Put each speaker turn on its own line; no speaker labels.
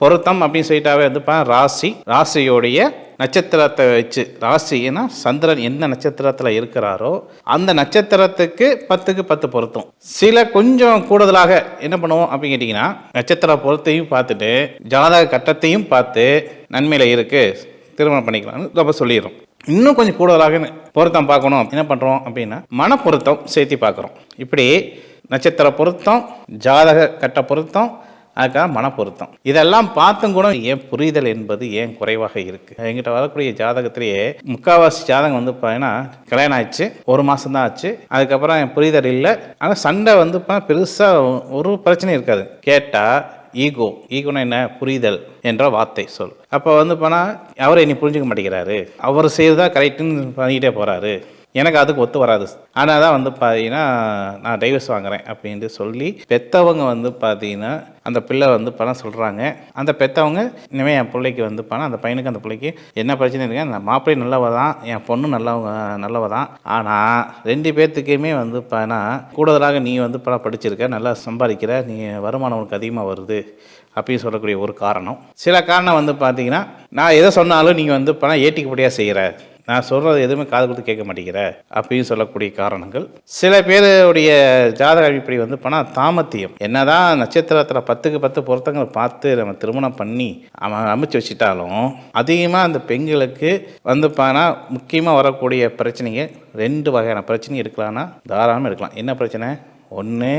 பொருத்தம் அப்படின்னு சொல்லிட்டாவே வந்து ராசியோடைய நட்சத்திரத்தை வச்சு, ராசினா சந்திரன் எந்த நட்சத்திரத்தில் இருக்கிறாரோ அந்த நட்சத்திரத்துக்கு 10க்கு 10 பொருத்தம். சில கொஞ்சம் கூடுதலாக என்ன பண்ணுவோம் அப்படின்னு கேட்டிங்கன்னா, நட்சத்திர பொருத்தையும் பார்த்துட்டு ஜாதக கட்டத்தையும் பார்த்து நன்மையில் இருக்குது திருமணம் பண்ணிக்கலாம்னு நம்ம சொல்லிடுறோம். இன்னும் கொஞ்சம் கூடுதலாக பொருத்தம் பார்க்கணும் என்ன பண்ணுறோம் அப்படின்னா, மன பொருத்தம் சேர்த்து பார்க்குறோம். இப்படி நட்சத்திர பொருத்தம், ஜாதக கட்ட பொருத்தம், அதுக்காக மன பொருத்தம், இதெல்லாம் பார்த்தும் கூட ஏன் புரிதல் என்பது ஏன் குறைவாக இருக்குது? எங்கிட்ட வரக்கூடிய ஜாதகத்திலேயே முக்கால்வாசி ஜாதகம் வந்து பார்த்தீங்கன்னா கல்யாணம் ஆயிடுச்சு, 1 மாதம் தான் ஆச்சு, அதுக்கப்புறம் என் புரிதல் இல்லை. ஆனால் சண்டை வந்து பெருசாக ஒரு பிரச்சனையும் இருக்காது. கேட்டால் ஈகோனா என்ன? புரிதல் என்ற வார்த்தை சொல். அப்போ வந்து போனால் அவரை என்னை புரிஞ்சுக்க மாட்டேங்கிறாரு, அவர் செய்ததா கரெக்டுன்னு பண்ணிக்கிட்டே போகிறாரு, எனக்கு அதுக்கு ஒத்து வராது, ஆனால் தான் வந்து பார்த்தீங்கன்னா நான் டைவர்ஸ் வாங்குறேன் அப்படின்ட்டு சொல்லி பெற்றவங்க வந்து பார்த்தீங்கன்னா அந்த பிள்ளை வந்து பணம் சொல்கிறாங்க. அந்த பெற்றவங்க இனிமேல் என் பிள்ளைக்கு வந்து பணம், அந்த பையனுக்கு அந்த பிள்ளைக்கு என்ன பிரச்சனை இருக்கு, அந்த மாப்பிள்ளை நல்லவ தான், என் பொண்ணு நல்லவ தான், ஆனால் 2 பேர்த்துக்குமே வந்து பார்த்தீங்கன்னா கூடுதலாக நீ வந்து பணம் படிச்சிருக்க, நல்லா சம்பாதிக்கிற, நீ வருமானம் உனக்கு அதிகமாக வருது அப்படின்னு சொல்லக்கூடிய ஒரு காரணம். சில காரணம் வந்து பார்த்தீங்கன்னா நான் எதை சொன்னாலும் நீங்கள் வந்து பணம் ஏட்டிக்கப்படியாக செய்கிற, நான் சொல்கிறது எதுவுமே காது கொடுத்து கேட்க மாட்டேங்கிற அப்படின்னு சொல்லக்கூடிய காரணங்கள். சில பேருடைய ஜாதக அடிப்படை வந்து பணம் தாமத்தியம். என்னதான் நட்சத்திரத்தில் 10க்கு 10 பொருத்தங்கள் பார்த்து நம்ம திருமணம் பண்ணி அவன் அமைச்சு வச்சுட்டாலும் அதிகமாக அந்த பெண்களுக்கு வந்து பணம் முக்கியமாக வரக்கூடிய பிரச்சனைங்க 2 வகையான பிரச்சனை இருக்கலாம்னா தாராளமாக இருக்கலாம். என்ன பிரச்சனை? ஒன்று